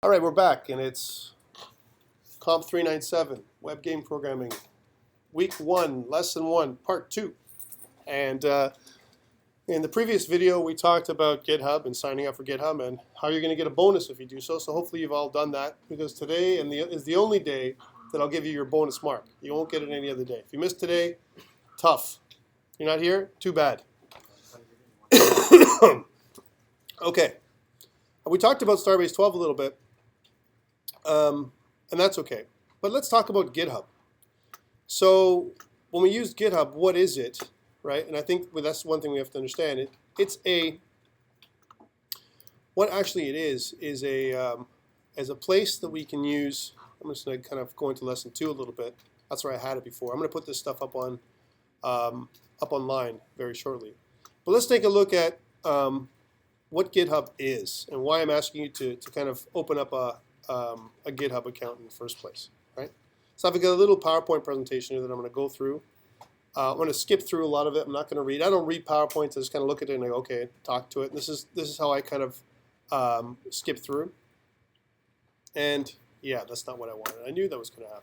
All right, we're back, and it's COMP397, Web Game Programming, Week 1, Lesson 1, Part 2. And in the previous video, we talked about GitHub and signing up for GitHub and how you're going to get a bonus if you do so. So hopefully you've all done that, because today is the only day that I'll give you your bonus mark. You won't get it any other day. If you missed today, tough. You're not here? Too bad. Okay. We talked about Starbase 12 a little bit. And that's okay. But let's talk about GitHub. So when we use GitHub, what is it, right? And I think that's one thing we have to understand. What actually it is a place that we can use. I'm just going to kind of go into lesson 2 a little bit. That's where I had it before. I'm going to put this stuff up online very shortly. But let's take a look at what GitHub is and why I'm asking you to kind of open up a GitHub account in the first place, right? So I've got a little PowerPoint presentation here that I'm going to go through. I'm going to skip through a lot of it. I'm not going to read. I don't read PowerPoints. I just kind of look at it and I go, okay, talk to it. And this is how I kind of skip through. And yeah, that's not what I wanted. I knew that was going to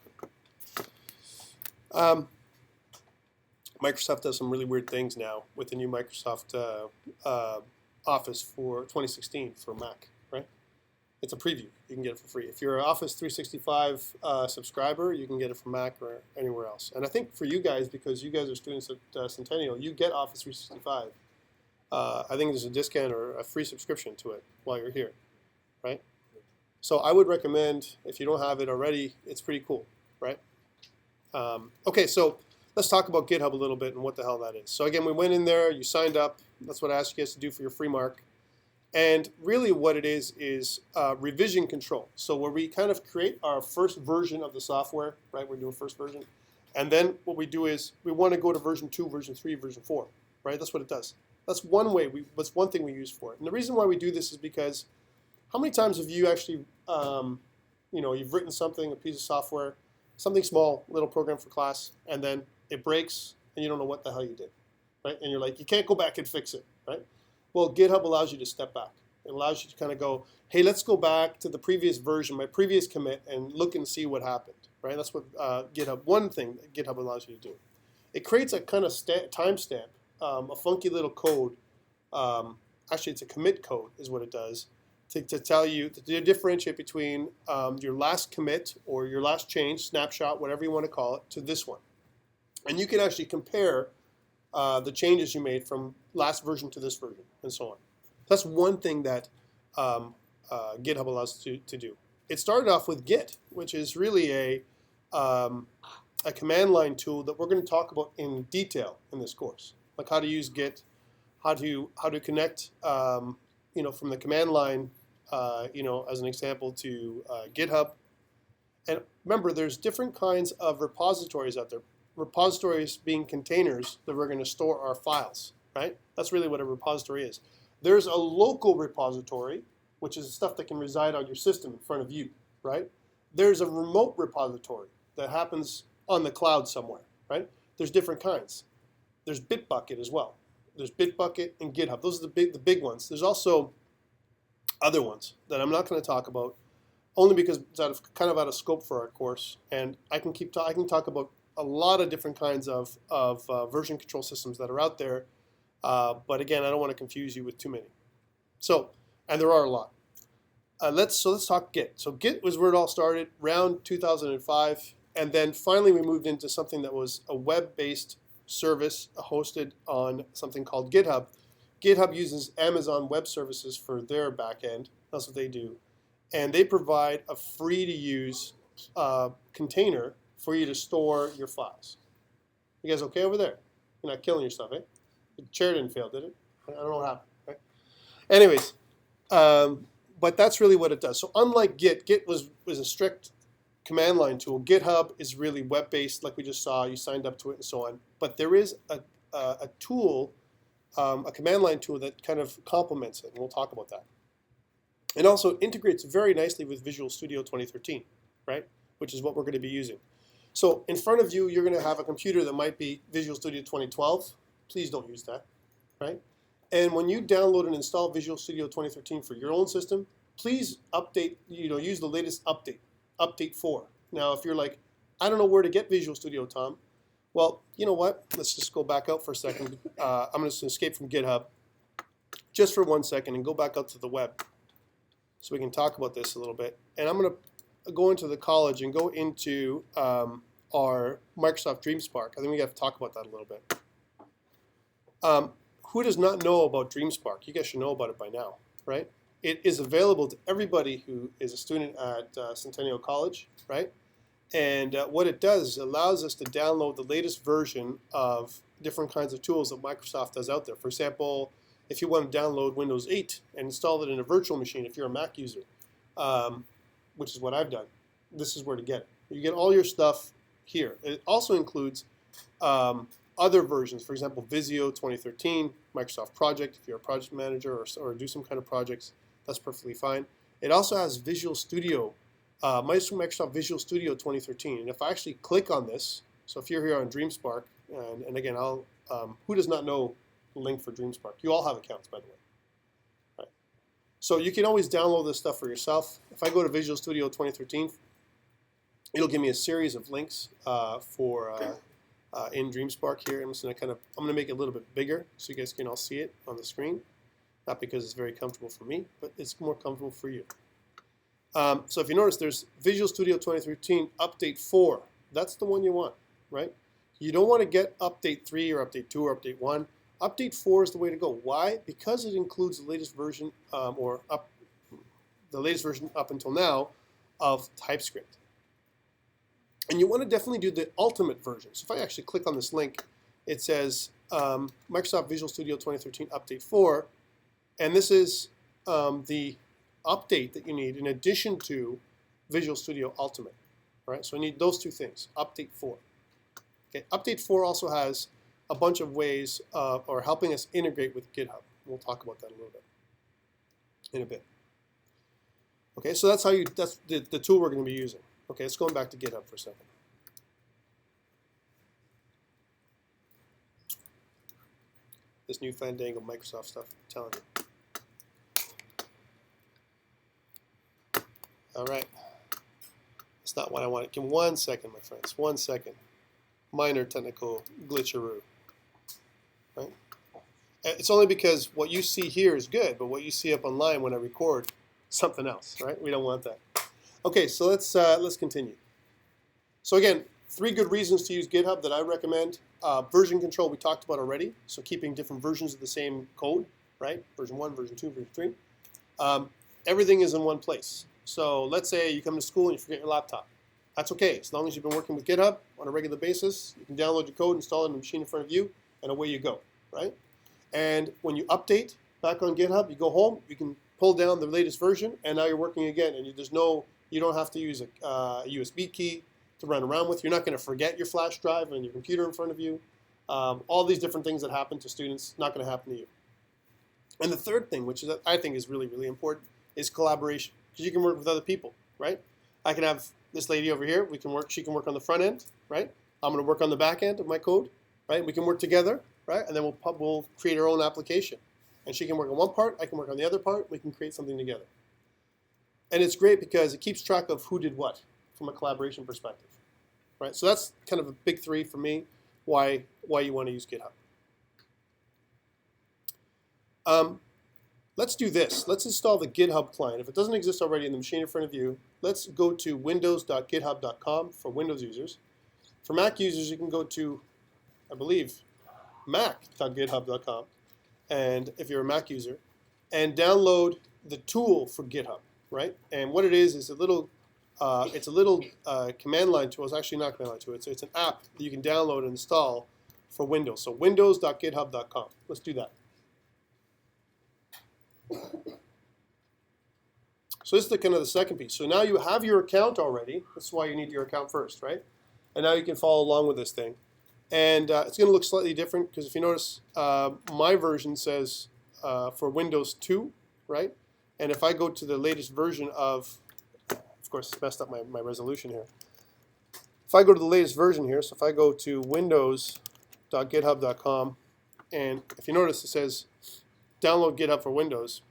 happen. Microsoft does some really weird things now with the new Microsoft Office for 2016 for Mac, right? It's a preview. You can get it for free. If you're an Office 365 subscriber, you can get it from Mac or anywhere else. And I think for you guys, because you guys are students at Centennial, you get Office 365. I think there's a discount or a free subscription to it while you're here, right? So I would recommend, if you don't have it already, it's pretty cool, right? Okay, so let's talk about GitHub a little bit and what the hell that is. So again, we went in there, you signed up. That's what I asked you guys to do for your free mark. And really what it is revision control. So where we kind of create our first version of the software, right? We're doing first version. And then what we do is we want to go to version 2, version 3, version 4, right? That's what it does. That's one way. That's one thing we use for it. And the reason why we do this is because how many times have you actually, you've written something, a piece of software, something small, little program for class, and then it breaks and you don't know what the hell you did, right? And you're like, you can't go back and fix it, right? Well, GitHub allows you to step back. It allows you to kind of go, hey, let's go back to the previous version, my previous commit, and look and see what happened, right? That's what one thing that GitHub allows you to do. It creates a kind of timestamp, a funky little code. Actually, it's a commit code is what it does to tell you, to differentiate between your last commit or your last change, snapshot, whatever you want to call it, to this one. And you can actually compare the changes you made from last version to this version, and so on. That's one thing that GitHub allows us to do. It started off with Git, which is really a command line tool that we're going to talk about in detail in this course, like how to use Git, how to connect, from the command line, as an example, to GitHub. And remember, there's different kinds of repositories out there. Repositories being containers that we're going to store our files, right? That's really what a repository is. There's a local repository, which is stuff that can reside on your system in front of you, right? There's a remote repository that happens on the cloud somewhere, right? There's different kinds. There's Bitbucket as well. There's Bitbucket and GitHub. Those are the big ones. There's also other ones that I'm not going to talk about, only because it's kind of out of scope for our course, and I can talk about a lot of different kinds of version control systems that are out there. But again, I don't want to confuse you with too many. So, and there are a lot. Let's talk Git. So Git was where it all started, around 2005. And then finally we moved into something that was a web-based service hosted on something called GitHub. GitHub uses Amazon Web Services for their backend. That's what they do. And they provide a free-to-use container for you to store your files. You guys okay over there? You're not killing yourself, eh? The chair didn't fail, did it? I don't know what happened. Right? Anyways, but that's really what it does. So unlike Git, Git was a strict command line tool. GitHub is really web-based, like we just saw. You signed up to it and so on. But there is a tool, a command line tool that kind of complements it, and we'll talk about that. It also integrates very nicely with Visual Studio 2013, right? Which is what we're going to be using. So in front of you, you're going to have a computer that might be Visual Studio 2012. Please don't use that, right? And when you download and install Visual Studio 2013 for your own system, please update, use the latest update, update 4. Now, if you're like, I don't know where to get Visual Studio, Tom. Well, you know what? Let's just go back out for a second. I'm going to escape from GitHub just for 1 second and go back out to the web so we can talk about this a little bit. And I'm going to go into the college and go into our Microsoft Dreamspark. I think we got to talk about that a little bit. Who does not know about Dreamspark? You guys should know about it by now, right? It is available to everybody who is a student at Centennial College, right? And what it does is it allows us to download the latest version of different kinds of tools that Microsoft does out there. For example, if you want to download Windows 8 and install it in a virtual machine, if you're a Mac user, which is what I've done, this is where to get it. You get all your stuff here. It also includes other versions, for example, Visio 2013, Microsoft Project, if you're a project manager or do some kind of projects, that's perfectly fine. It also has Visual Studio, Microsoft Visual Studio 2013. And if I actually click on this, so if you're here on Dreamspark, and again, who does not know the link for Dreamspark? You all have accounts, by the way. Right. So you can always download this stuff for yourself. If I go to Visual Studio 2013, it'll give me a series of links in Dreamspark here. I'm just going to I'm going to make it a little bit bigger so you guys can all see it on the screen. Not because it's very comfortable for me, but it's more comfortable for you. So if you notice, there's Visual Studio 2013 Update 4. That's the one you want, right? You don't want to get Update 3 or Update 2 or Update 1. Update 4 is the way to go. Why? Because it includes the latest version, the latest version up until now of TypeScript. And you want to definitely do the ultimate version. So if I actually click on this link, it says Microsoft Visual Studio 2013 Update 4. And this is the update that you need in addition to Visual Studio Ultimate. Right? So I need those two things, Update 4. Okay. Update 4 also has a bunch of ways or helping us integrate with GitHub. We'll talk about that a little bit in a bit. Okay, so that's the tool we're going to be using. Okay, let's go back to GitHub for a second. This new fandangled Microsoft stuff, I'm telling you. All right. It's not what I wanted. Give me 1 second, my friends. 1 second. Minor technical glitcheroo. Right? It's only because what you see here is good, but what you see up online when I record, something else, right? We don't want that. Okay, so let's continue. So again, 3 good reasons to use GitHub that I recommend. Version control we talked about already, so keeping different versions of the same code, right? Version 1, version 2, version 3. Everything is in one place. So let's say you come to school and you forget your laptop. That's okay, as long as you've been working with GitHub on a regular basis. You can download your code, install it on the machine in front of you, and away you go, right? And when you update back on GitHub, you go home, you can pull down the latest version, and now you're working again, and you don't have to use a USB key to run around with. You're not going to forget your flash drive and your computer in front of you. All these different things that happen to students, not going to happen to you. And the third thing, which I think is really, really important, is collaboration, because you can work with other people, right? I can have this lady over here. She can work on the front end, right? I'm going to work on the back end of my code, right? We can work together, right? And then we'll create our own application. And she can work on one part, I can work on the other part, we can create something together. And it's great because it keeps track of who did what from a collaboration perspective, right? So that's kind of a big 3 for me, why you want to use GitHub. Let's do this. Let's install the GitHub client. If it doesn't exist already in the machine in front of you, let's go to windows.github.com for Windows users. For Mac users, you can go to, I believe, mac.github.com, and if you're a Mac user, and download the tool for GitHub, right? And what it is a little, command line tool. It's actually not a command line tool. It's an app that you can download and install for Windows. So windows.github.com. Let's do that. So this is kind of the second piece. So now you have your account already. That's why you need your account first, right? And now you can follow along with this thing. And it's going to look slightly different because if you notice, my version says for Windows 2, right? And if I go to the latest version of course, it's messed up my resolution here. If I go to the latest version here, so if I go to windows.github.com, and if you notice it says download GitHub for Windows,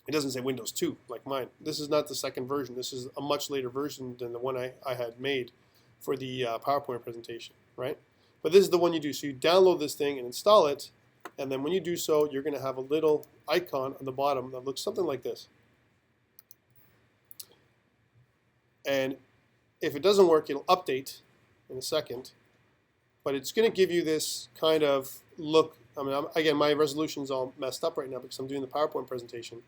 It doesn't say Windows 2 like mine. This is not the second version. This is a much later version than the one I had made for the PowerPoint presentation, right? But this is the one you do. So you download this thing and install it, and then when you do so, you're going to have a little icon on the bottom that looks something like this. And if it doesn't work, it'll update in a second. But it's going to give you this kind of look. I mean, again, my resolution's all messed up right now because I'm doing the PowerPoint presentation.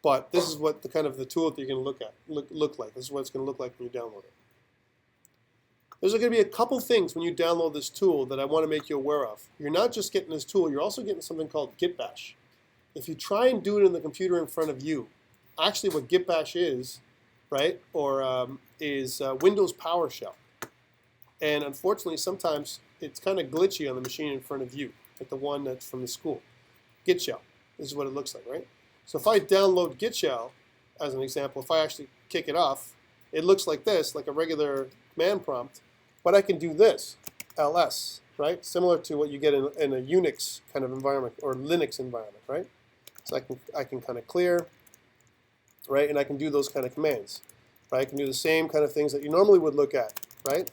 But this is what the kind of the tool that you're going to look like. This is what it's going to look like when you download it. There's going to be a couple things when you download this tool that I want to make you aware of. You're not just getting this tool, you're also getting something called Git Bash. If you try and do it in the computer in front of you, actually what Git Bash is, right, is Windows PowerShell. And unfortunately, sometimes it's kind of glitchy on the machine in front of you, like the one that's from the school. Git shell, this is what it looks like, right? So if I download Git shell, as an example, if I actually kick it off, it looks like this, like a regular command prompt, but I can do this, ls, right? Similar to what you get in a Unix kind of environment or Linux environment, right? So I can kind of clear, right? And I can do those kind of commands, right? I can do the same kind of things that you normally would look at, right?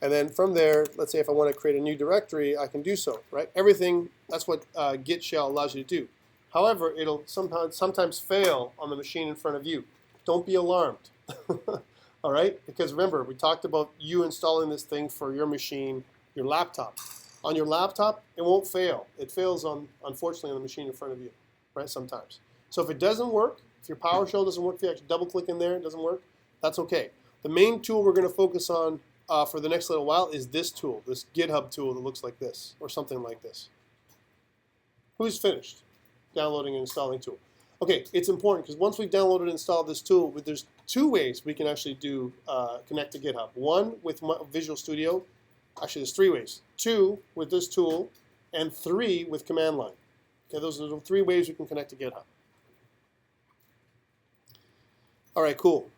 And then from there, let's say if I want to create a new directory, I can do so, right? Everything, that's what Git shell allows you to do. However, it'll sometimes fail on the machine in front of you. Don't be alarmed, all right? Because remember, we talked about you installing this thing for your machine, your laptop. On your laptop, it won't fail. It fails, unfortunately, on the machine in front of you, right, sometimes. So if it doesn't work, if your PowerShell doesn't work, if you actually double-click in there, it doesn't work, that's okay. The main tool we're going to focus on for the next little while is this tool, this GitHub tool that looks like this, or something like this. Who's finished downloading and installing tool? Okay, it's important because once we've downloaded and installed this tool, there's two ways we can actually do connect to GitHub. One with Visual Studio. Actually, there's three ways. Two with this tool, and three with command line. Okay, those are the three ways we can connect to GitHub. All right, cool.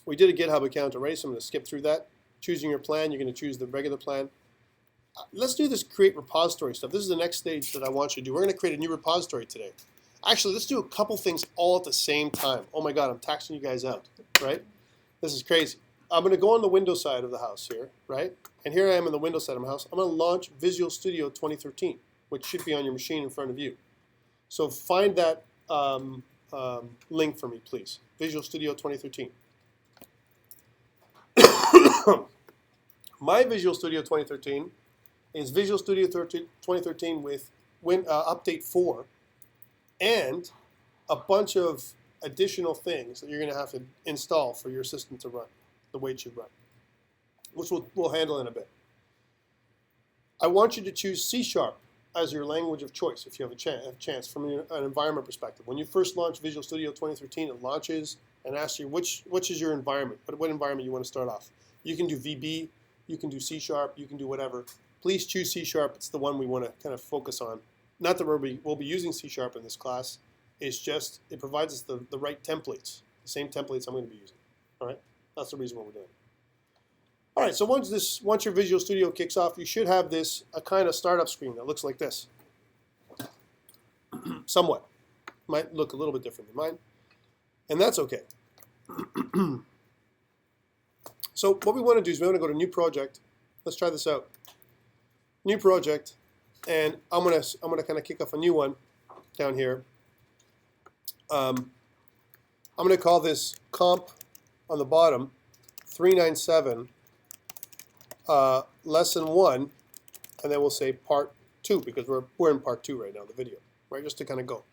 We did a GitHub account already, so I'm going to skip through that. Choosing your plan, you're going to choose the regular plan. Let's do this create repository stuff. This is the next stage that I want you to do. We're going to create a new repository today. Actually, let's do a couple things all at the same time. Oh my God, I'm taxing you guys out, right? This is crazy. I'm going to go on the Windows side of the house here, right? And here I am in the Windows side of my house. I'm going to launch Visual Studio 2013, which should be on your machine in front of you. So find that link for me, please. Visual Studio 2013. My Visual Studio 2013 is Visual Studio 2013 with Update 4 and a bunch of additional things that you're going to have to install for your system to run the way it should run, which we'll handle in a bit. I want you to choose C# as your language of choice if you have a chance from an environment perspective. When you first launch Visual Studio 2013, it launches and asks you which is your environment, what environment you want to start off. You can do VB, you can do C#, you can do whatever. Please choose C#. It's the one we want to kind of focus on. Not that we'll be using C# in this class. It's just it provides us the right templates, the same templates I'm going to be using. All right, that's the reason what we're doing. All right, so once your Visual Studio kicks off, you should have a kind of startup screen that looks like this. Somewhat. Might look a little bit different than mine, and that's okay. So what we want to do is we want to go to New Project. Let's try this out. New project, and I'm gonna kind of kick off a new one down here. I'm gonna call this comp on the bottom 397 lesson 1, and then we'll say part 2 because we're in part 2 right now, the video, right? Just to kind of go.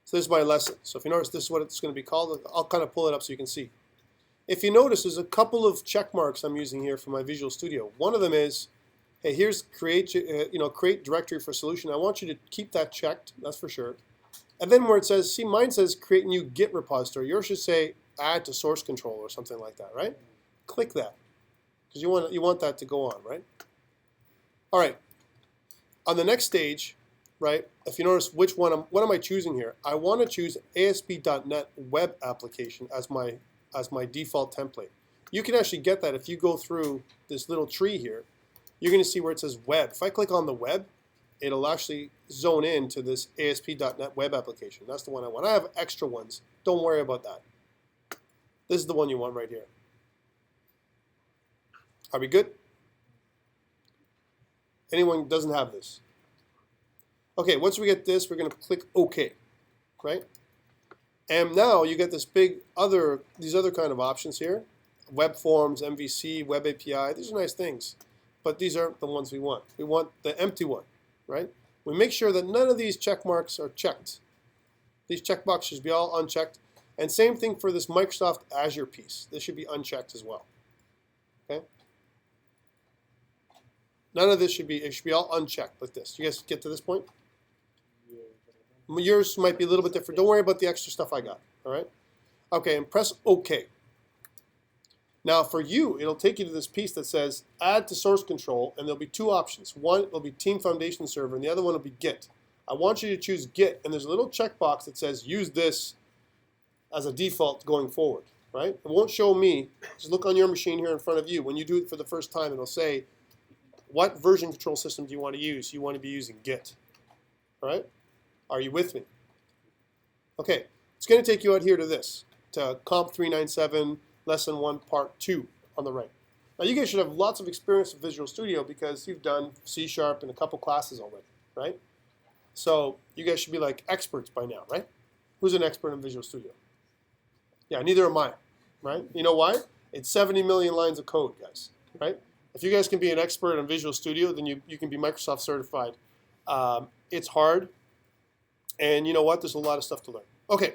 So this is my lesson. So if you notice, this is what it's going to be called. I'll kind of pull it up so you can see. If you notice, there's a couple of check marks I'm using here for my Visual Studio. One of them is, hey, here's create directory for solution. I want you to keep that checked, that's for sure. And then where it says, see, mine says create new Git repository. Yours should say add to source control or something like that, right? Click that, because you want that to go on, right? All right. On the next stage, right? If you notice what am I choosing here? I want to choose ASP.NET Web Application as my default template. You can actually get that if you go through this little tree here. You're going to see where it says web. If I click on the web, it'll actually zone in to this ASP.NET web application. That's the one I want. I have extra ones. Don't worry about that. This is the one you want right here. Are we good? Anyone doesn't have this? Okay, once we get this, we're going to click OK, right? And now you get this these other kind of options here. Web forms, MVC, web API. These are nice things, but these aren't the ones we want. We want the empty one, right? We make sure that none of these check marks are checked. These checkboxes should be all unchecked. And same thing for this Microsoft Azure piece. This should be unchecked as well. Okay? None of this should be, it should be all unchecked like this. You guys get to this point? Yours might be a little bit different. Don't worry about the extra stuff I got. All right? Okay, and press OK. Now for you, it'll take you to this piece that says add to source control, and there'll be two options. One will be Team Foundation Server, and the other one will be Git. I want you to choose Git, and there's a little checkbox that says use this as a default going forward, right? It won't show me. Just look on your machine here in front of you. When you do it for the first time, it'll say, what version control system do you want to use? You want to be using Git, all right? Are you with me? Okay, it's going to take you out here to this, to COMP397, Lesson 1, Part 2 on the right. Now you guys should have lots of experience with Visual Studio because you've done C# in a couple classes already, right? So you guys should be like experts by now, right? Who's an expert in Visual Studio? Yeah, neither am I, right? You know why? It's 70 million lines of code, guys, right? If you guys can be an expert in Visual Studio, then you can be Microsoft certified. It's hard, and you know what? There's a lot of stuff to learn. Okay,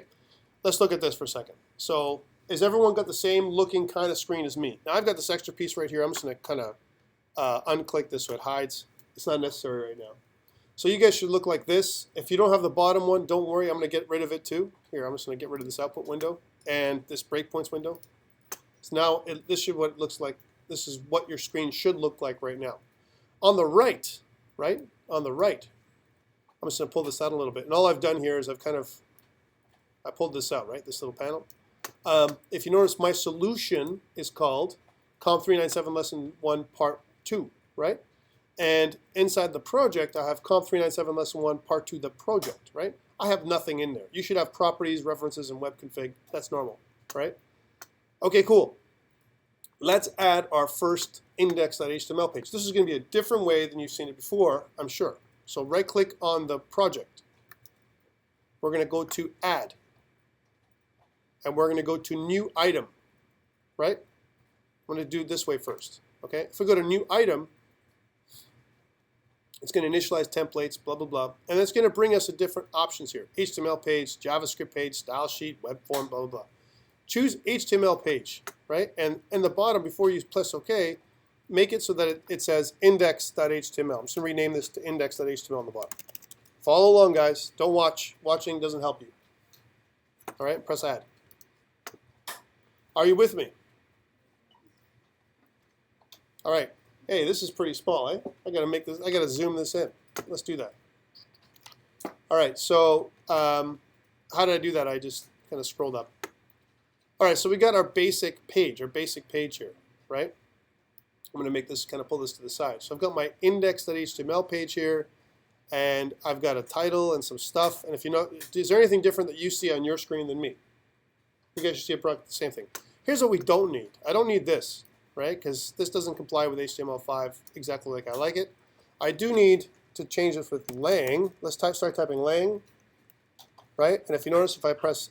let's look at this for a second. So, has everyone got the same looking kind of screen as me? Now, I've got this extra piece right here. I'm just going to kind of unclick this so it hides. It's not necessary right now. So you guys should look like this. If you don't have the bottom one, don't worry. I'm going to get rid of it too. Here, I'm just going to get rid of this output window and this breakpoints window. So now this should what it looks like. This is what your screen should look like right now. On the right, on the right, I'm just going to pull this out a little bit. And all I've done here is I pulled this out, right, this little panel. If you notice, my solution is called COMP397 Lesson 1 Part 2, right? And inside the project, I have COMP397 Lesson 1 Part 2, the project, right? I have nothing in there. You should have properties, references, and web config. That's normal, right? Okay, cool. Let's add our first index.html page. This is going to be a different way than you've seen it before, I'm sure. So right-click on the project. We're going to go to Add. And we're going to go to New Item, right? I'm going to do it this way first, okay? If we go to New Item, it's going to initialize templates, blah, blah, blah. And it's going to bring us a different options here. HTML page, JavaScript page, style sheet, web form, blah, blah, blah. Choose HTML page, right? And in the bottom, before you press OK, make it so that it says index.html. I'm just going to rename this to index.html on the bottom. Follow along, guys. Don't watch. Watching doesn't help you. All right, press Add. Are you with me? All right. Hey, this is pretty small, eh? I got to make this. I got to zoom this in. Let's do that. All right. So, how did I do that? I just kind of scrolled up. All right. So we got our basic page here, right? I'm going to make this kind of pull this to the side. So I've got my index.html page here, and I've got a title and some stuff. And if you know, is there anything different that you see on your screen than me? You guys should see the same thing. Here's what we don't need. I don't need this, right? Because this doesn't comply with HTML5 exactly like I like it. I do need to change this with lang. Let's start typing lang, right? And if you notice, if I press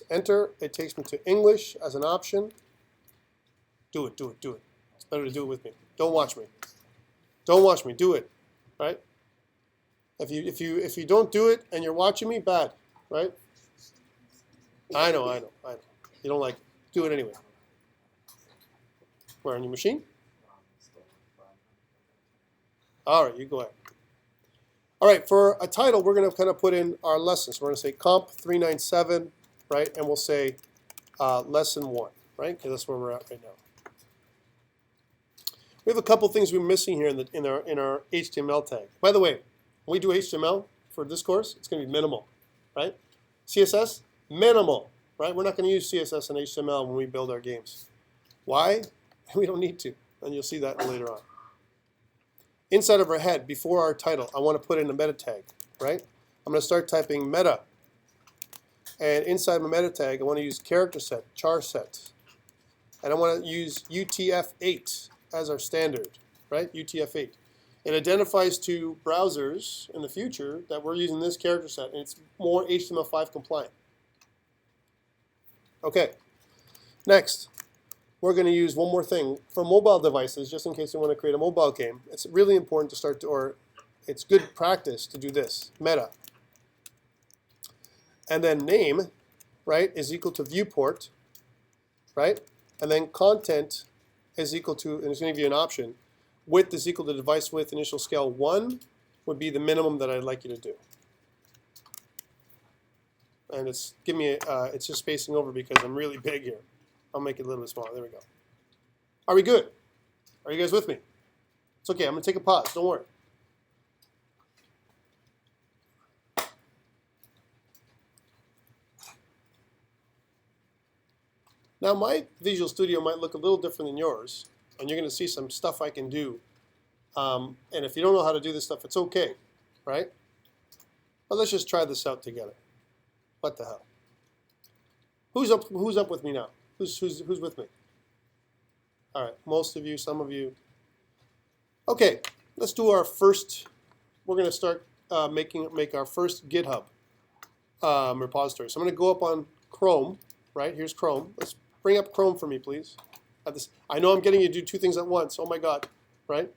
enter, it takes me to English as an option. Do it, do it, do it. It's better to do it with me. Don't watch me. Don't watch me. Do it, right? If you don't do it and you're watching me, bad, right? I know. You don't like it. Do it anyway. Where, on your machine? All right, you go ahead. All right, for a title, we're going to kind of put in our lessons. We're going to say COMP397, right? And we'll say Lesson 1, right? Because that's where we're at right now. We have a couple things we're missing here in our HTML tag. By the way, when we do HTML for this course, it's going to be minimal, right? CSS, minimal, right? We're not going to use CSS and HTML when we build our games. Why? We don't need to, and you'll see that later on. inside of our head, before our title, I want to put in a meta tag, right? I'm going to start typing meta. And inside my meta tag, I want to use character set, char set. And I want to use UTF-8 as our standard, right? UTF-8. It identifies to browsers in the future that we're using this character set, and it's more HTML5 compliant. Okay. Next, we're going to use one more thing. For mobile devices, just in case you want to create a mobile game, it's really important to start to, or it's good practice to do this, meta. And then name, right, is equal to viewport, right? And then content is equal to, and it's going to give you an option, width is equal to device width initial scale 1 would be the minimum that I'd like you to do. And it's it's just spacing over because I'm really big here. I'll make it a little bit smaller. There we go. Are we good? Are you guys with me? It's okay. I'm going to take a pause. Don't worry. Now, my Visual Studio might look a little different than yours, and you're going to see some stuff I can do. And if you don't know how to do this stuff, it's okay, right? But let's just try this out together. What the hell? Who's up with me now? Who's with me? All right, most of you, some of you. Okay, let's do our first. We're going to start make our first GitHub repository. So I'm going to go up on Chrome. Right, here's Chrome. Let's bring up Chrome for me, please. I know I'm getting you to do two things at once. Oh my God, right?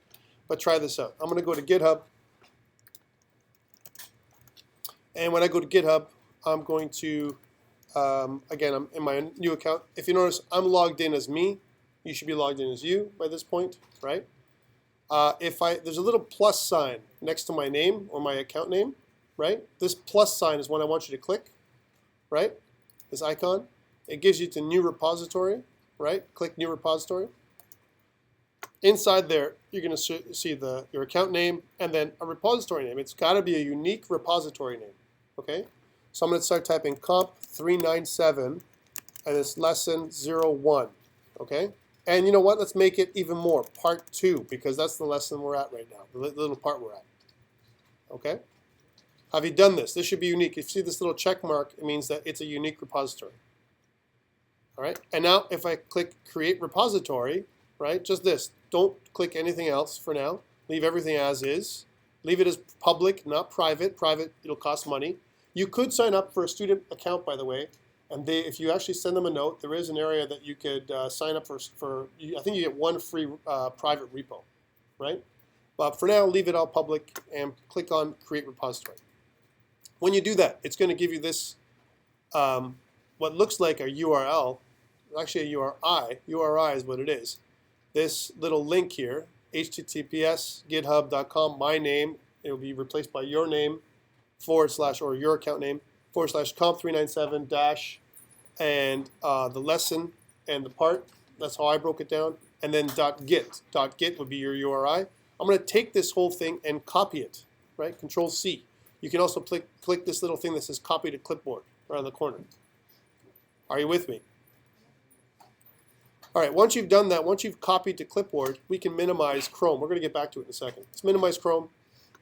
But try this out. I'm going to go to GitHub. And when I go to GitHub, I'm going to, again, I'm in my new account. If you notice, I'm logged in as me. You should be logged in as you by this point, right? There's a little plus sign next to my name or my account name, right? This plus sign is what I want you to click, right? This icon. It gives you to new repository, right? Click new repository. Inside there, you're going to see your account name and then a repository name. It's got to be a unique repository name, okay? So I'm going to start typing COMP397 and it's lesson 01, okay? And you know what? Let's make it even more, part 2, because that's the lesson we're at right now, the little part we're at, okay? Have you done this? This should be unique. If you see this little check mark, it means that it's a unique repository. All right. And now if I click Create Repository, right, just this. Don't click anything else for now. Leave everything as is. Leave it as public, not private. Private, it'll cost money. You could sign up for a student account, by the way. And if you actually send them a note, there is an area that you could sign up for. I think you get one free private repo, right? But for now, leave it all public and click on Create Repository. When you do that, it's going to give you this, what looks like a URL, actually a URI. URI is what it is. This little link here, https://github.com, my name, it will be replaced by your name, / or your account name, / COMP397 dash, and the lesson and the part, that's how I broke it down, and then .git. .git would be your URI. I'm going to take this whole thing and copy it, right? Control C. You can also click this little thing that says copy to clipboard right on the corner. Are you with me? All right, once you've done that, once you've copied to clipboard, we can minimize Chrome. We're going to get back to it in a second. Let's minimize Chrome.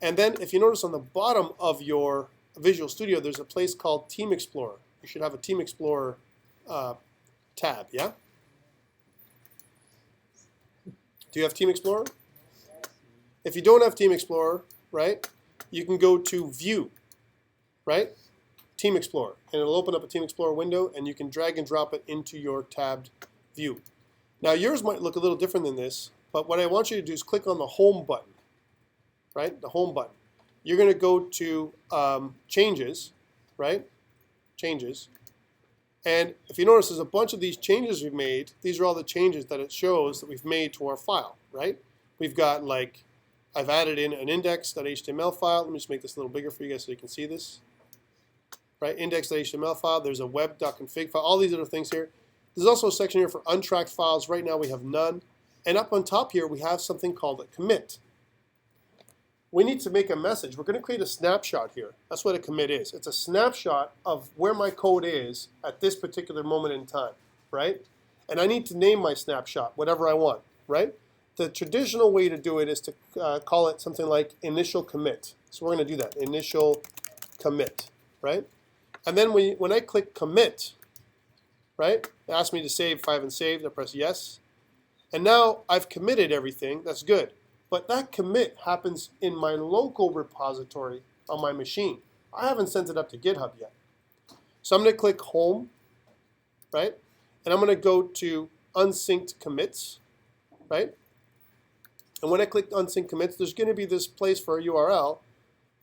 And then if you notice on the bottom of your Visual Studio, there's a place called Team Explorer. You should have a Team Explorer tab, yeah? Do you have Team Explorer? If you don't have Team Explorer, right, you can go to View, right? Team Explorer. And it'll open up a Team Explorer window, and you can drag and drop it into your tabbed view. Now, yours might look a little different than this, but what I want you to do is click on the Home button, right? The Home button. You're going to go to Changes, right? Changes. And if you notice, there's a bunch of these changes we've made. These are all the changes that it shows that we've made to our file, right? We've got, like, I've added in an index.html file. Let me just make this a little bigger for you guys so you can see this. Right, index.html file. There's a web.config file. All these other things here. There's also a section here for untracked files. Right now we have none. And up on top here we have something called a commit. We need to make a message. We're going to create a snapshot here. That's what a commit is. It's a snapshot of where my code is at this particular moment in time, right? And I need to name my snapshot whatever I want, right? the traditional way to do it is to call it something like initial commit. So we're going to do that, initial commit, right? And then when I click commit, right, it asks me to save if I haven't saved. I press yes. And now I've committed everything. That's good. But that commit happens in my local repository on my machine. I haven't sent it up to GitHub yet. So I'm going to click home, right? And I'm going to go to unsynced commits, right? And when I click unsynced commits, there's going to be this place for a URL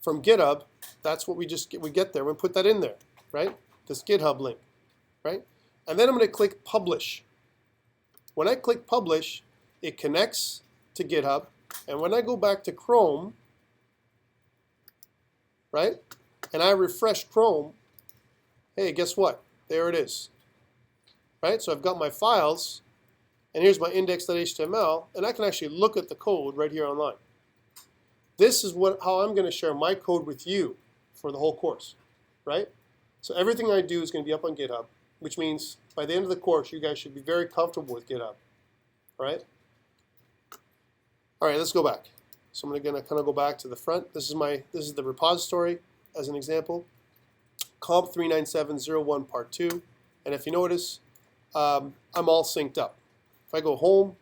from GitHub. That's what we get there. We put that in there, right? This GitHub link, right? And then I'm going to click publish. When I click publish, it connects to GitHub. And when I go back to Chrome, right, and I refresh Chrome, hey, guess what? There it is, right? So I've got my files, and here's my index.html, and I can actually look at the code right here online. This is how I'm going to share my code with you for the whole course, right? So everything I do is going to be up on GitHub, which means by the end of the course, you guys should be very comfortable with GitHub, all right? All right, let's go back. So I'm going to kind of go back to the front. This is the repository as an example. COMP39701 part 2. And if you notice, I'm all synced up. If I go home,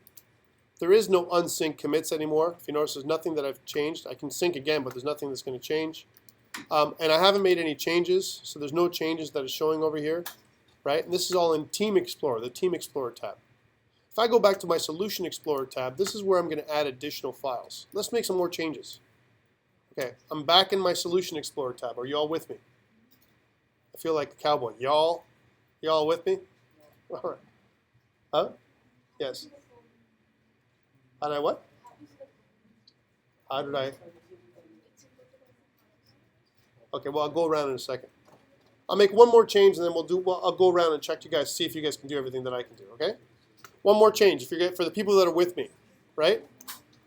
there is no unsync commits anymore. If you notice, there's nothing that I've changed. I can sync again, but there's nothing that's going to change. And I haven't made any changes, so there's no changes that are showing over here, right? And this is all in Team Explorer, the Team Explorer tab. If I go back to my Solution Explorer tab, this is where I'm going to add additional files. Let's make some more changes. Okay, I'm back in my Solution Explorer tab. Are you all with me? I feel like a cowboy. Y'all with me? All right. Huh? Yes. How did I what? How did I? Okay, well, I'll go around in a second. I'll make one more change, and then I'll go around and check you guys, see if you guys can do everything that I can do, okay? One more change for the people that are with me, right?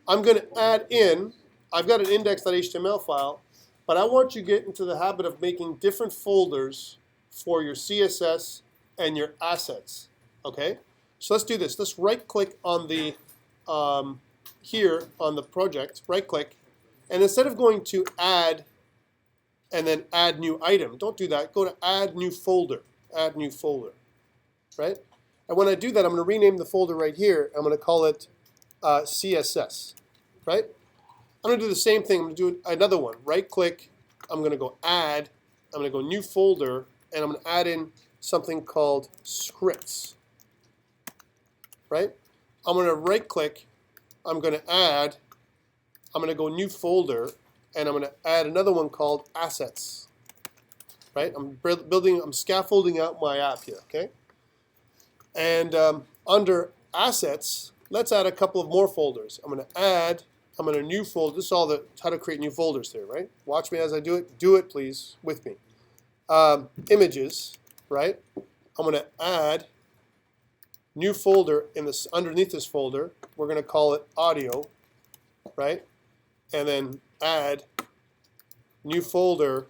I'm going to add in, I've got an index.html file, but I want you to get into the habit of making different folders for your CSS and your assets, okay? So let's do this. Let's right-click on the, here on the project, right-click, and instead of going to add and then add new item, don't do that. Go to add new folder, right? And when I do that, I'm going to rename the folder right here. I'm going to call it CSS, right? I'm going to do the same thing. I'm going to do another one. Right-click. I'm going to go add. I'm going to go new folder, and I'm going to add in something called scripts, right? I'm going to right-click. I'm going to add. I'm going to go new folder, and I'm going to add another one called assets, right? I'm scaffolding out my app here, okay? And under assets, let's add a couple of more folders. I'm going to new folder. This is all how to create new folders here, right? Watch me as I do it. Do it, please, with me. Images, right? I'm going to add new folder underneath this folder. We're going to call it audio, right? And then add new folder,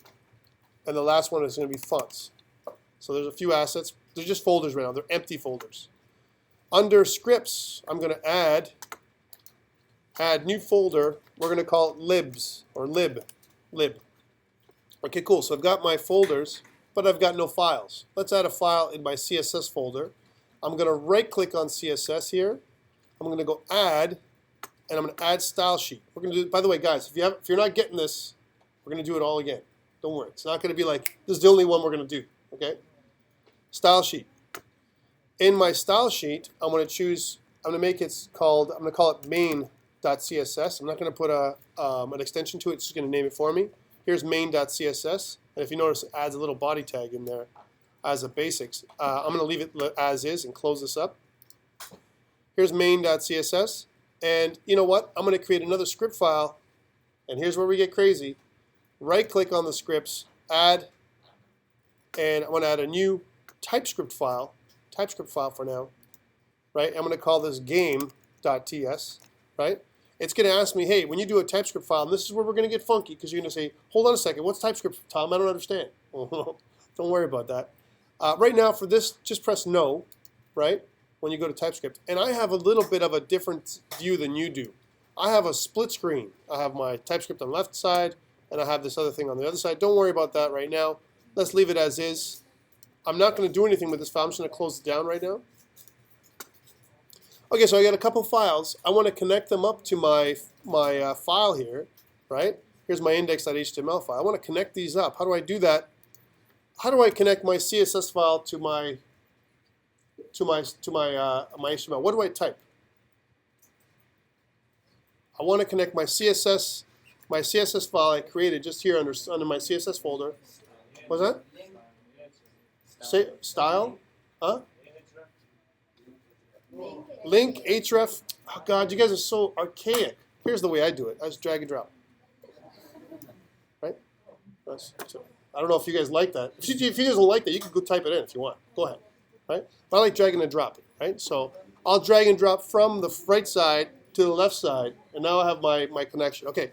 and the last one is going to be fonts. So there's a few assets. They're just folders right now. They're empty folders. Under scripts, I'm going to add new folder. We're going to call it libs or lib. Okay, cool. So I've got my folders, but I've got no files. Let's add a file in my CSS folder. I'm going to right-click on CSS here. I'm going to go add, and I'm going to add style sheet. We're going to do. By the way, guys, if you're not getting this, we're going to do it all again. Don't worry. It's not going to be like this is the only one we're going to do. Okay. Style sheet. In my style sheet, I'm going to call it main.css. I'm not going to put an extension to it. It's just going to name it for me. Here's main.css. And if you notice, it adds a little body tag in there as a basics. I'm going to leave it as is and close this up. Here's main.css. And you know what? I'm going to create another script file. And here's where we get crazy. Right-click on the scripts, add, and I'm going to add a new TypeScript file for now, right? I'm going to call this game.ts, right? It's going to ask me, hey, when you do a TypeScript file, and this is where we're going to get funky because you're going to say, hold on a second, what's TypeScript, Tom? I don't understand. Don't worry about that. Right now, for this, just press no, right? when you go to TypeScript. And I have a little bit of a different view than you do. I have a split screen. I have my TypeScript on the left side, and I have this other thing on the other side. Don't worry about that right now. Let's leave it as is. I'm not going to do anything with this file. I'm just going to close it down right now. Okay, so I got a couple files. I want to connect them up to my file here, right? Here's my index.html file. I want to connect these up. How do I do that? How do I connect my CSS file to my HTML? What do I type? I want to connect my CSS file I created just here under my CSS folder. What's that? Say style? Huh? Link, href. Oh God, you guys are so archaic. Here's the way I do it. I just drag and drop. Right? So, I don't know if you guys like that. If you guys don't like that, you can go type it in if you want. Go ahead. Right? But I like dragging and dropping. Right? So I'll drag and drop from the right side to the left side, and now I have my connection. Okay,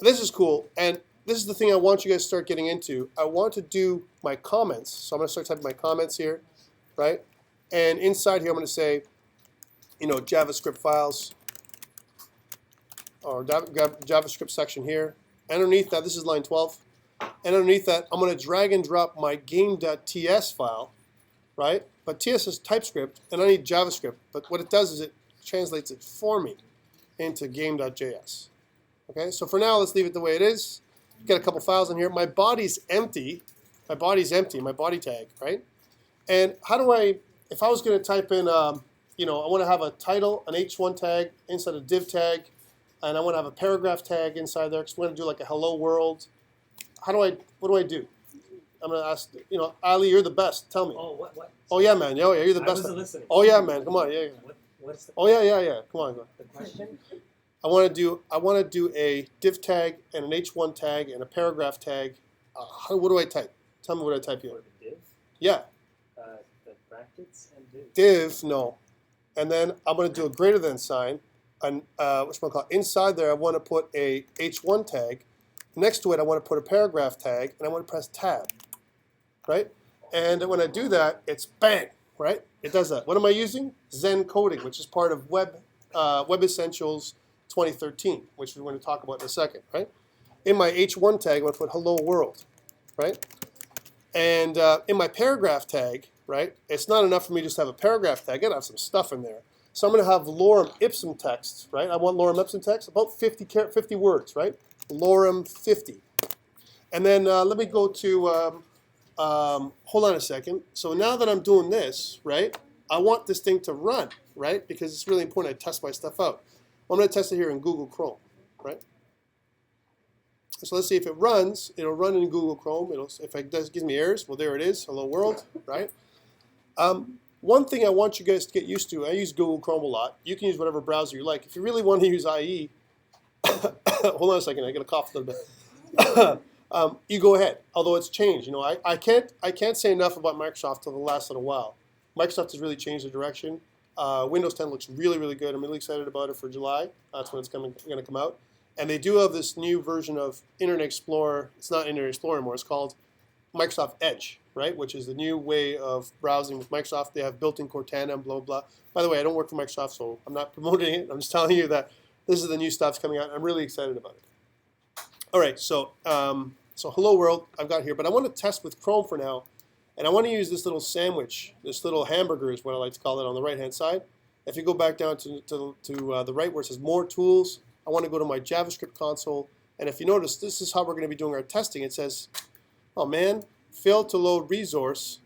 this is cool, and this is the thing I want you guys to start getting into. I want to do my comments, so I'm going to start typing my comments here, right? And inside here, I'm going to say, JavaScript files, or JavaScript section here. Underneath that, this is line 12, and underneath that, I'm going to drag and drop my game.ts file, right? But TS is TypeScript, and I need JavaScript. But what it does is it translates it for me into game.js. Okay, so for now, let's leave it the way it is. Got a couple files in here. My body's empty. My body tag, right? And how do if I was going to type in, I want to have a title, an h1 tag inside a div tag, and I want to have a paragraph tag inside there because we're going to do like a hello world. What do I do? I'm going to ask, Ali, you're the best. Tell me. Oh, what? Oh, yeah, man. Oh, yeah, you're the best. I wasn't listening. Oh, yeah, man. Come on. Yeah. What's the Oh, yeah. Come on. the question? I want to do a div tag and an h1 tag and a paragraph tag. What do I type? Tell me what I type here. For the div? Yeah. The brackets and div. Div, no. And then I'm going to do a greater than sign. And inside there, I want to put a h1 tag. Next to it, I want to put a paragraph tag, and I want to press tab. Right? And when I do that, it's bang. Right? It does that. What am I using? Zen Coding, which is part of Web Essentials 2013, which we're going to talk about in a second, right? In my h1 tag, I'm going to put hello world, right? And in my paragraph tag, right, it's not enough for me just to have a paragraph tag. I got to have some stuff in there. So I'm going to have lorem ipsum text, right? I want lorem ipsum text, about 50 words, right? Lorem 50. And then let me go to, hold on a second. So now that I'm doing this, right, I want this thing to run, right? Because it's really important I test my stuff out. Well, I'm going to test it here in Google Chrome, right? So let's see if it runs. It'll run in Google Chrome. If it gives me errors, well, there it is. Hello world, right? One thing I want you guys to get used to, I use Google Chrome a lot. You can use whatever browser you like. If you really want to use IE, hold on a second. I got to cough a little bit. You go ahead. Although it's changed, I can't say enough about Microsoft for the last little while. Microsoft has really changed the direction. Windows 10 looks really, really good. I'm really excited about it for July. That's when it's going to come out. And they do have this new version of Internet Explorer. It's not Internet Explorer anymore. It's called Microsoft Edge, right? Which is the new way of browsing with Microsoft. They have built-in Cortana and blah, blah. By the way, I don't work for Microsoft, so I'm not promoting it. I'm just telling you that this is the new stuff's coming out. I'm really excited about it. All right, so hello world I've got here. But I want to test with Chrome for now. And I want to use this little sandwich, this little hamburger is what I like to call it on the right-hand side. If you go back down to the right where it says More Tools, I want to go to my JavaScript console. And if you notice, this is how we're going to be doing our testing. It says, oh man, failed to load resource,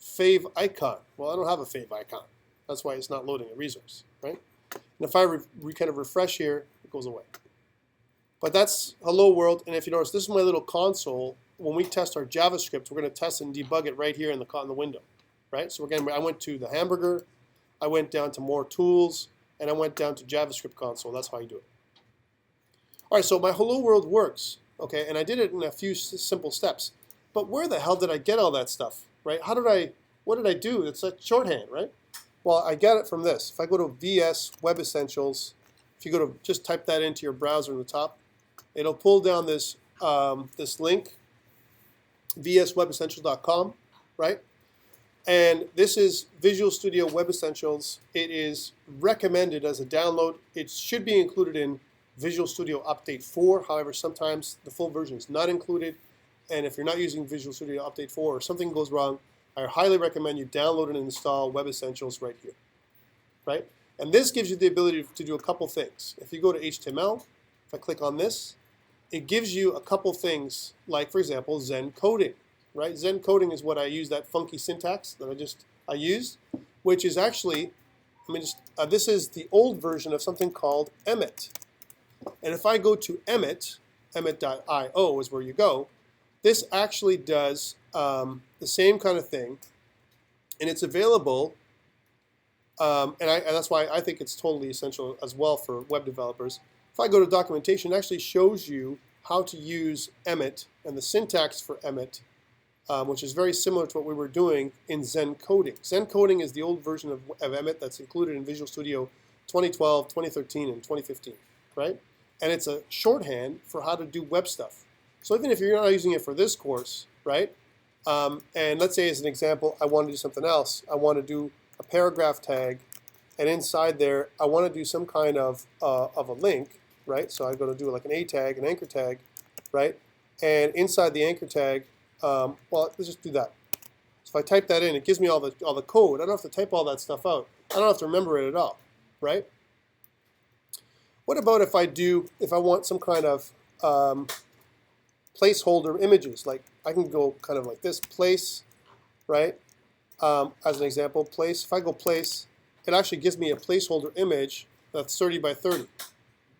fave icon. Well, I don't have a fave icon. That's why it's not loading a resource, right? And if I kind of refresh here, it goes away. But that's hello world. And if you notice, this is my little console. When we test our JavaScript, we're going to test and debug it right here in the window, right? So again, I went to the hamburger, I went down to More Tools, and I went down to JavaScript Console. That's how you do it. All right, so my hello world works, okay? And I did it in a few simple steps. But where the hell did I get all that stuff, right? What did I do? It's a shorthand, right? Well, I got it from this. If I go to VS Web Essentials, if you go to just type that into your browser in the top, it'll pull down this this link, vswebessentials.com, right? And this is Visual Studio Web Essentials. It is recommended as a download. It should be included in Visual Studio Update 4. However, sometimes the full version is not included. And if you're not using Visual Studio Update 4 or something goes wrong, I highly recommend you download and install Web Essentials right here. Right? And this gives you the ability to do a couple things. If you go to HTML, if I click on this, it gives you a couple things, like, for example, Zen Coding. Right? Zen Coding is what I use, that funky syntax that I used, which is actually, this is the old version of something called Emmet. And if I go to Emmet, emmet.io is where you go, this actually does the same kind of thing, and it's available, and that's why I think it's totally essential as well for web developers. If I go to documentation, it actually shows you how to use Emmet and the syntax for Emmet, which is very similar to what we were doing in Zen Coding. Zen Coding is the old version of Emmet that's included in Visual Studio 2012, 2013, and 2015, right? And it's a shorthand for how to do web stuff. So even if you're not using it for this course, right? And let's say as an example, I want to do something else. I want to do a paragraph tag, and inside there, I want to do some kind of a link, right? So I'm going to do like an A tag, an anchor tag, right? And inside the anchor tag, well, let's just do that. So if I type that in, it gives me all the code. I don't have to type all that stuff out. I don't have to remember it at all, right? What about if I want some kind of placeholder images? Like I can go kind of like this, place, right? As an example, place. If I go place, it actually gives me a placeholder image that's 30 by 30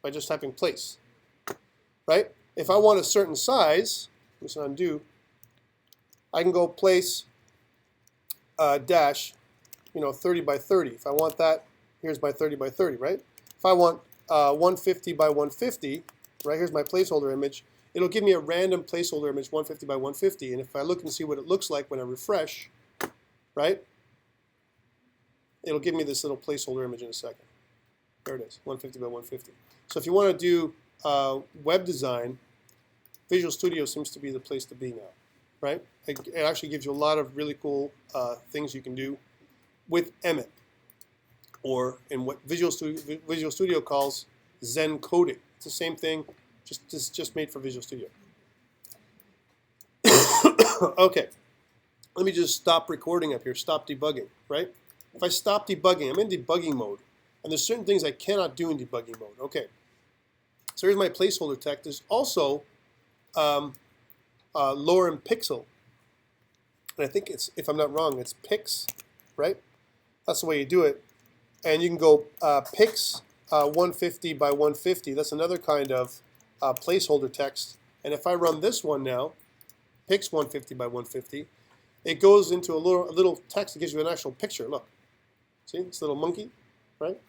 by just typing place, right? If I want a certain size, let's undo. I can go place dash, 30 by 30. If I want that, here's my 30 by 30, right? If I want 150 by 150, right, here's my placeholder image. It'll give me a random placeholder image, 150 by 150. And if I look and see what it looks like when I refresh, right, it'll give me this little placeholder image in a second. There it is, 150 by 150. So if you want to do web design, Visual Studio seems to be the place to be now. Right? It actually gives you a lot of really cool things you can do with Emmet, or in what Visual Studio calls Zen Coding. It's the same thing, just made for Visual Studio. Okay, let me just stop recording up here, stop debugging, right? If I stop debugging, I'm in debugging mode, and there's certain things I cannot do in debugging mode. Okay, so here's my placeholder text. There's also lorem pixel, and I think it's, if I'm not wrong, it's pix, right? That's the way you do it. And you can go pix 150 by 150. That's another kind of placeholder text. And if I run this one now, pix 150 by 150, it goes into a little text that gives you an actual picture. Look, see this little monkey, right?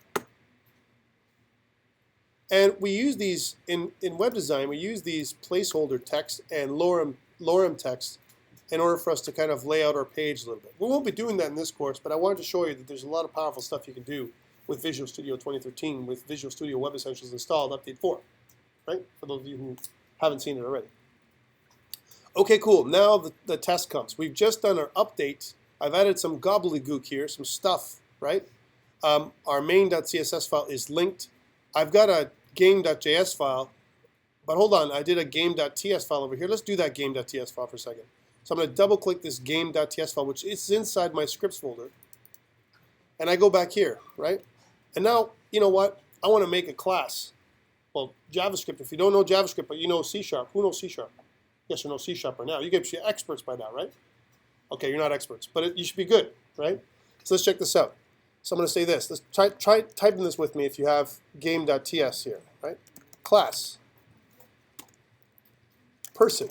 And we use these in web design. We use these placeholder text and lorem text in order for us to kind of lay out our page a little bit. We won't be doing that in this course, but I wanted to show you that there's a lot of powerful stuff you can do with Visual Studio 2013 with Visual Studio Web Essentials installed, Update 4, right? For those of you who haven't seen it already. Okay, cool. Now the test comes. We've just done our update. I've added some gobbledygook here, some stuff, right? Our main.css file is linked. I've got a game.js file, but hold on, I did a game.ts file over here. Let's do that game.ts file for a second. So I'm going to double click this game.ts file, which is inside my scripts folder, and I go back here, right? And now, you know what? I want to make a class. Well, JavaScript, if you don't know JavaScript, but you know C#, who knows C#? Yes or no C# by now? You get to be experts by now, right? Okay, you're not experts, but you should be good, right? So let's check this out. So I'm going to say this. Let's try typing this with me if you have game.ts here, right? Class, person,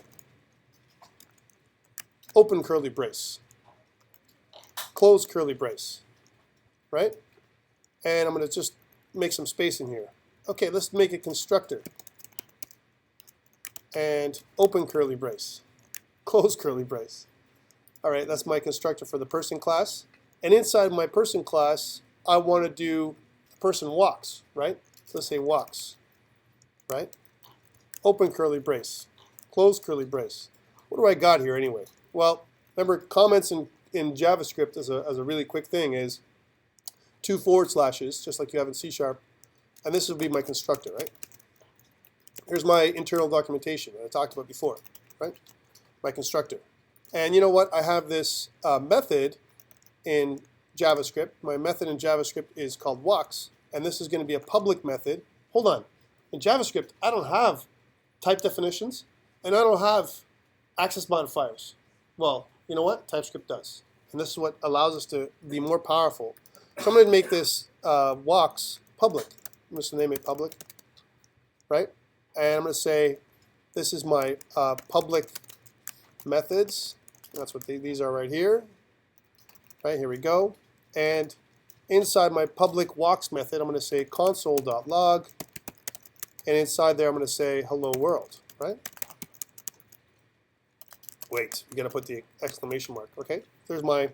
open curly brace, close curly brace, right? And I'm going to just make some space in here. Okay, let's make a constructor. And open curly brace, close curly brace. All right, that's my constructor for the person class. And inside my person class, I want to do person walks, right? So let's say walks, right? Open curly brace, close curly brace. What do I got here anyway? Well, remember comments in JavaScript as a really quick thing is 2 forward slashes, just like you have in C#, and this would be my constructor, right? Here's my internal documentation that I talked about before, right? My constructor. And you know what? I have this method in JavaScript. My method in JavaScript is called walks, and this is going to be a public method. Hold on. In JavaScript, I don't have type definitions, and I don't have access modifiers. Well, you know what? TypeScript does. And this is what allows us to be more powerful. So I'm going to make this walks public. I'm just going to name it public, right? And I'm going to say this is my public methods. That's what these are right here. Right, here we go. And inside my public walks method, I'm going to say console.log. And inside there, I'm going to say hello world, right? Wait, we got to put the exclamation mark. Okay, there's my.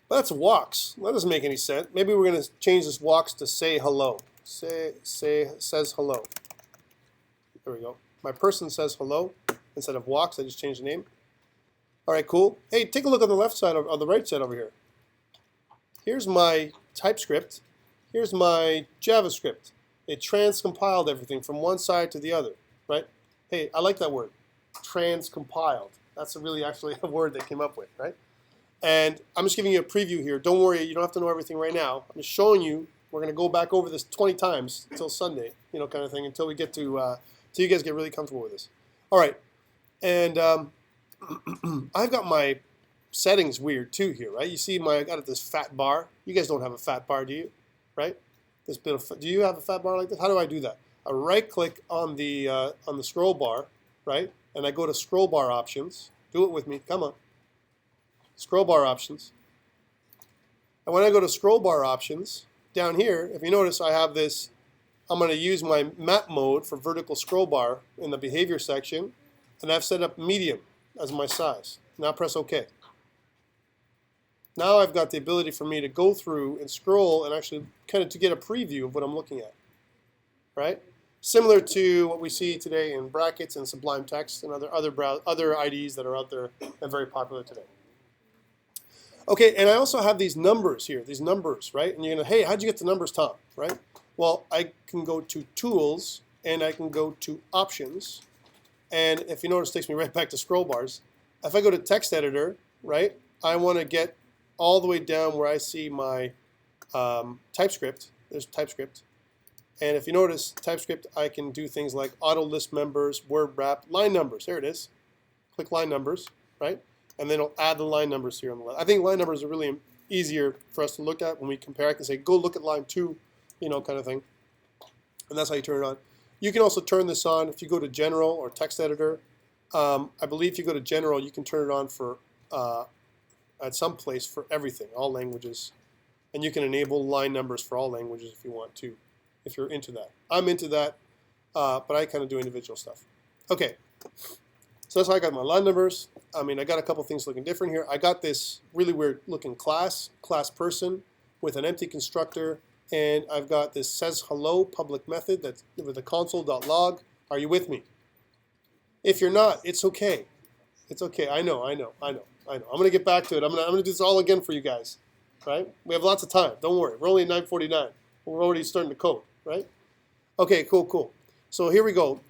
That's walks. That doesn't make any sense. Maybe we're going to change this walks to say hello. Says hello. There we go. My person says hello instead of walks. I just changed the name. All right, cool. Hey, take a look on the left side, on the right side over here. Here's my TypeScript. Here's my JavaScript. It transcompiled everything from one side to the other, right? Hey, I like that word, transcompiled. That's really actually a word they came up with, right? And I'm just giving you a preview here. Don't worry, you don't have to know everything right now. I'm just showing you. We're going to go back over this 20 times until Sunday, you know, kind of thing, until we get to, till you guys get really comfortable with this. All right, and I've got my settings weird too here, right? You see, I got this fat bar. You guys don't have a fat bar, do you? Right? This bit of, do you have a fat bar like this? How do I do that? I right-click on the scroll bar, right? And I go to scroll bar options. Do it with me. Come on. Scroll bar options. And when I go to scroll bar options, down here, if you notice, I have this. I'm going to use my map mode for vertical scroll bar in the behavior section, and I've set up medium as my size. Now press OK. Now I've got the ability for me to go through and scroll and actually kind of to get a preview of what I'm looking at, right? Similar to what we see today in brackets and Sublime Text and other IDEs that are out there and very popular today. Okay, and I also have these numbers here, these numbers, right? And you're gonna, hey, how'd you get the numbers, Tom? Right? Well, I can go to Tools and I can go to Options, and if you notice, it takes me right back to scroll bars. If I go to Text Editor, right, I want to get all the way down where I see my TypeScript. There's TypeScript. And if you notice, TypeScript, I can do things like auto list members, word wrap, line numbers. There it is. Click line numbers, right? And then it'll add the line numbers here on the left. I think line numbers are really easier for us to look at when we compare. I can say, go look at line 2, you know, kind of thing. And that's how you turn it on. You can also turn this on if you go to General or Text Editor. I believe if you go to General, you can turn it on for at some place for everything, all languages. And you can enable line numbers for all languages if you want to, if you're into that. I'm into that, but I kind of do individual stuff. Okay, so that's how I got my line numbers. I mean, I got a couple things looking different here. I got this really weird looking class person, with an empty constructor, and I've got this says hello public method that's with the console.log. Are you with me? If you're not, it's okay. It's okay. I know. I'm going to get back to it. I'm going to do this all again for you guys. Right? We have lots of time. Don't worry. We're only at 9:49. We're already starting to code. Right? Okay, cool. So here we go.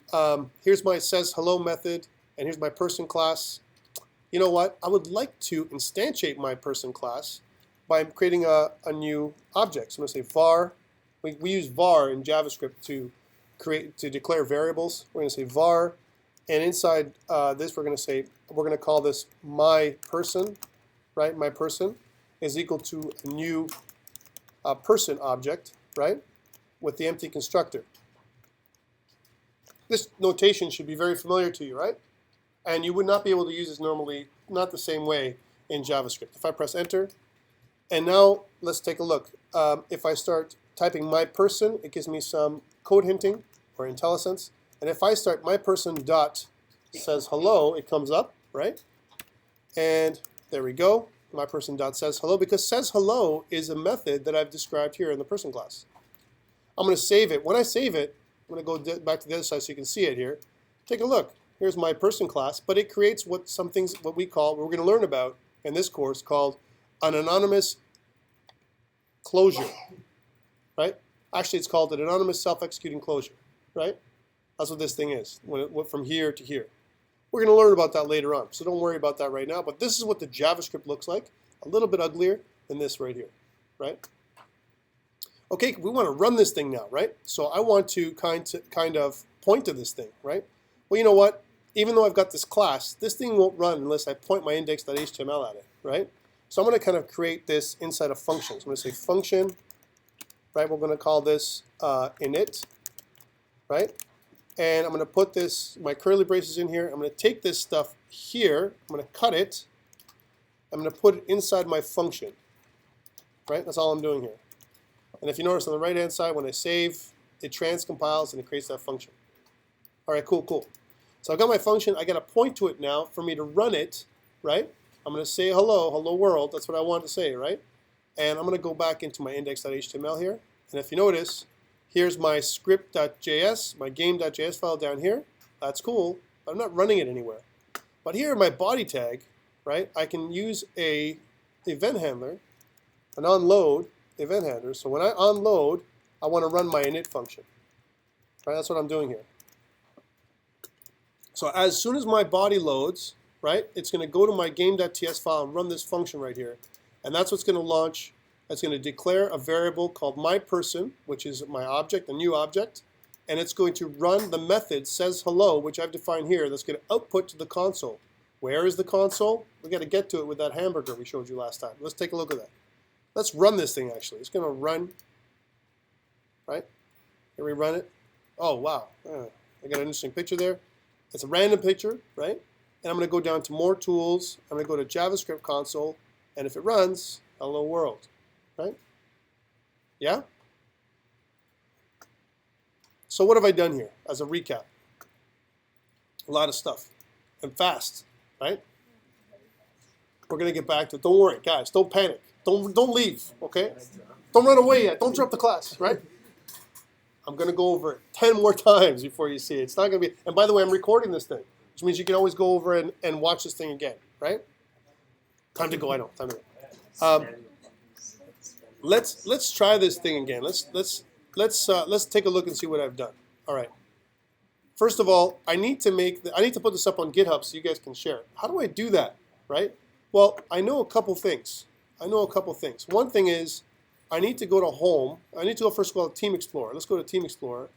Here's my says hello method, and here's my person class. You know what? I would like to instantiate my person class by creating a new object. So I'm going to say var. We use var in JavaScript to declare variables. We're going to say var, and inside this we're going to call this my person, right? My person is equal to a new person object, right? With the empty constructor. This notation should be very familiar to you, right? And you would not be able to use this normally, not the same way in JavaScript. If I press enter, and now let's take a look. If I start typing my person, it gives me some code hinting or IntelliSense. And if I start my person dot says hello, it comes up, right? And there we go. My person dot says hello, because says hello is a method that I've described here in the person class. I'm going to save it. When I save it, I'm going to go back to the other side so you can see it here. Take a look. Here's my person class, but it creates what we call, what we're going to learn about in this course, called an anonymous closure, right? Actually, it's called an anonymous self-executing closure, right? That's what this thing is, from here to here. We're going to learn about that later on, so don't worry about that right now. But this is what the JavaScript looks like, a little bit uglier than this right here, right? Okay, we want to run this thing now, right? So I want to kind of point to this thing, right? Well, you know what? Even though I've got this class, this thing won't run unless I point my index.html at it, right? So I'm going to kind of create this inside of functions. I'm going to say function, right? We're going to call this init, right? And I'm going to put my curly braces in here. I'm going to take this stuff here. I'm going to cut it. I'm going to put it inside my function, right? That's all I'm doing here. And if you notice on the right-hand side, when I save, it transcompiles and it creates that function. All right, cool, cool. So I've got my function. I got to point to it now for me to run it, right? I'm going to say hello, hello world. That's what I wanted to say, right? And I'm going to go back into my index.html here. And if you notice, here's my script.js, my game.js file down here. That's cool, but I'm not running it anywhere. But here in my body tag, right, I can use a event handler, an onload event handler. So when I onload, I want to run my init function. Right, that's what I'm doing here. So as soon as my body loads, right, it's going to go to my game.ts file and run this function right here. And that's what's going to launch. That's going to declare a variable called myPerson, which is my object, a new object. And it's going to run the method says hello, which I've defined here, that's going to output to the console. Where is the console? We got to get to it with that hamburger we showed you last time. Let's take a look at that. Let's run this thing actually. It's going to run, right? Here we run it. Oh, wow. I got an interesting picture there. It's a random picture, right? And I'm going to go down to more tools. I'm going to go to JavaScript Console. And if it runs, hello world, right? Yeah? So what have I done here as a recap? A lot of stuff. And fast, right? We're going to get back to it. Don't worry, guys. Don't panic. Don't leave, okay? Don't run away yet. Don't drop the class, right? I'm going to go over it 10 more times before you see it. It's not going to be, and by the way, I'm recording this thing, which means you can always go over and watch this thing again, right? Time to go, I know, time to go. Let's try this thing again. Let's take a look and see what I've done. All right. First of all, I need to put this up on GitHub so you guys can share it. How do I do that, right? Well, I know a couple things. One thing is, I need to go to home. I need to go first of all to Team Explorer. Let's go to Team Explorer.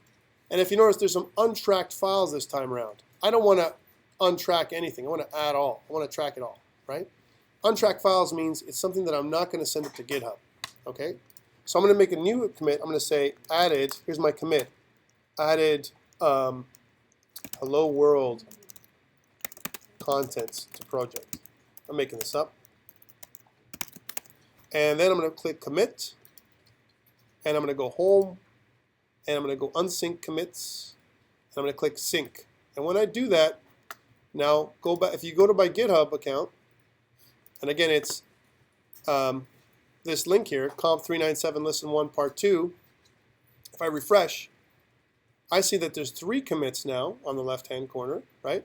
And if you notice, there's some untracked files this time around. I don't want to untrack anything. I want to add all. I want to track it all, right? Untracked files means it's something that I'm not going to send it to GitHub, okay? So I'm going to make a new commit. I'm going to say added, here's my commit, added hello world contents to project. I'm making this up. And then I'm going to click commit. And I'm going to go home. And I'm going to go unsync commits. And I'm going to click sync. And when I do that, now go back. If you go to my GitHub account, and again it's this link here, COMP397 Lesson 1 Part 2. If I refresh, I see that there's 3 commits now on the left-hand corner, right?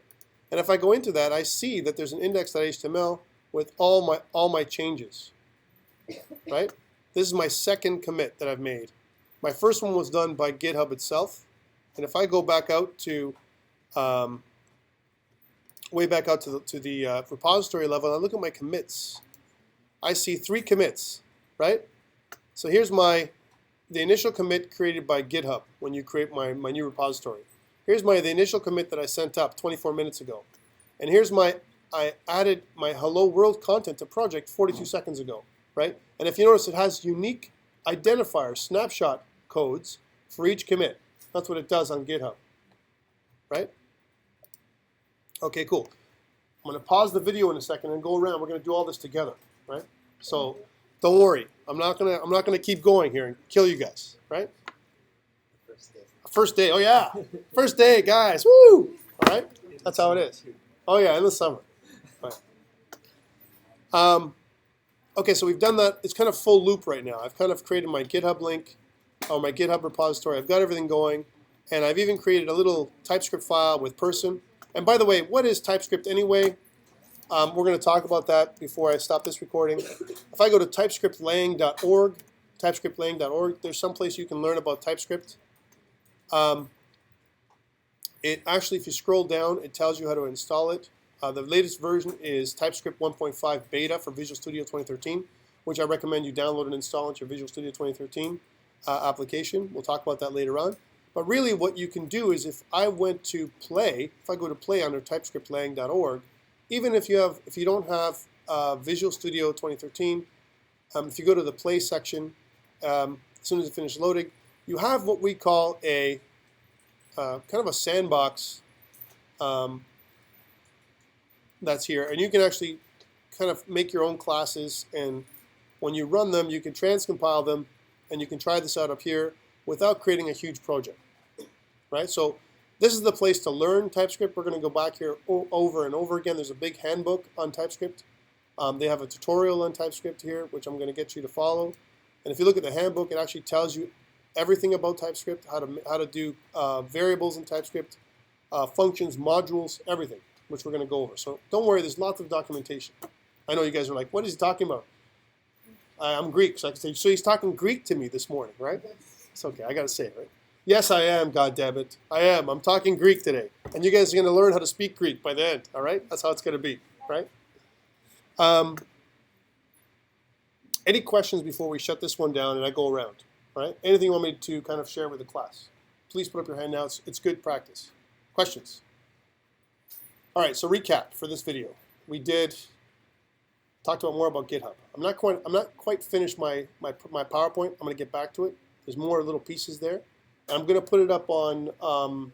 And if I go into that, I see that there's an index.html with all my changes, right? This is my second commit that I've made. My first one was done by GitHub itself, and if I go back out to way back out to the repository level, and I look at my commits, I see 3 commits, right? So here's the initial commit created by GitHub when you create my new repository. Here's the initial commit that I sent up 24 minutes ago. And here's I added my hello world content to project 42 seconds ago, right? And if you notice, it has unique identifier snapshot codes for each commit. That's what it does on GitHub, right? Okay, cool. I'm going to pause the video in a second and go around. We're going to do all this together, right? So don't worry. I'm not gonna keep going here and kill you guys, right? First day. Oh yeah, first day, guys. Woo! All right, that's how it is. Oh yeah, in the summer. Right. Okay, so we've done that. It's kind of full loop right now. I've kind of created my GitHub link, or my GitHub repository. I've got everything going, and I've even created a little TypeScript file with person. And by the way, what is TypeScript anyway? We're going to talk about that before I stop this recording. If I go to typescriptlang.org, there's some place you can learn about TypeScript. It actually, if you scroll down, it tells you how to install it. The latest version is TypeScript 1.5 beta for Visual Studio 2013, which I recommend you download and install into your Visual Studio 2013 application. We'll talk about that later on. But really what you can do is if I went to play, if I go to play under typescriptlang.org, even if you don't have Visual Studio 2013, if you go to the play section, as soon as it finishes loading, you have what we call a kind of a sandbox that's here, and you can actually kind of make your own classes, and when you run them, you can transcompile them, and you can try this out up here without creating a huge project, right? So this is the place to learn TypeScript. We're going to go back here over and over again. There's a big handbook on TypeScript. They have a tutorial on TypeScript here, which I'm going to get you to follow. And if you look at the handbook, it actually tells you everything about TypeScript, how to do variables in TypeScript, functions, modules, everything, which we're going to go over. So don't worry, there's lots of documentation. I know you guys are like, what is he talking about? I'm Greek, so I can say, so he's talking Greek to me this morning, right? It's okay, I got to say it, right? Yes, I am, goddammit. I am. I'm talking Greek today. And you guys are going to learn how to speak Greek by the end, all right? That's how it's going to be, right? Any questions before we shut this one down and I go around, all right? Anything you want me to kind of share with the class? Please put up your hand now. It's good practice. Questions? All right, so recap for this video. We talked about more about GitHub. I'm not quite finished my PowerPoint. I'm going to get back to it. There's more little pieces there. I'm going to put it up on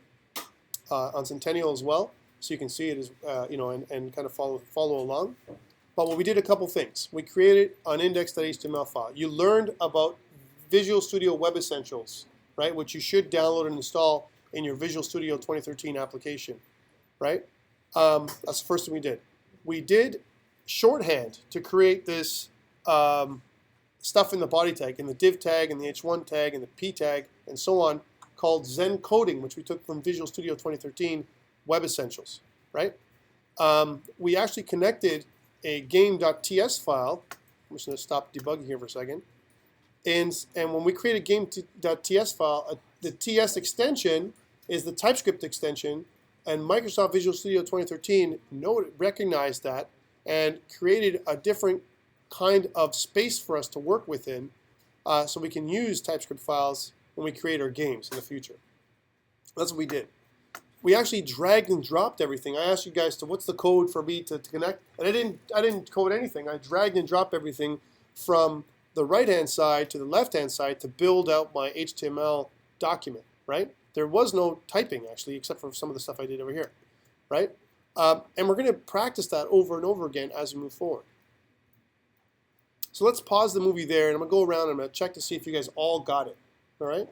Centennial as well, so you can see it as and kind of follow along. But we did a couple things. We created an index.html file. You learned about Visual Studio Web Essentials, right, which you should download and install in your Visual Studio 2013 application, right? That's the first thing we did. We did shorthand to create this stuff in the body tag, in the div tag, and the h1 tag, and the p tag, and so on, called Zen Coding, which we took from Visual Studio 2013 Web Essentials, right? We actually connected a game.ts file. I'm just going to stop debugging here for a second. And when we create a game.ts file, the TS extension is the TypeScript extension, and Microsoft Visual Studio 2013 recognized that and created a different kind of space for us to work within so we can use TypeScript files when we create our games in the future. That's what we did. We actually dragged and dropped everything. I asked you guys what's the code for me to connect, and I didn't code anything. I dragged and dropped everything from the right-hand side to the left-hand side to build out my HTML document, right? There was no typing, actually, except for some of the stuff I did over here, right? And we're going to practice that over and over again as we move forward. So let's pause the movie there, and I'm going to go around and I'm going to check to see if you guys all got it, all right?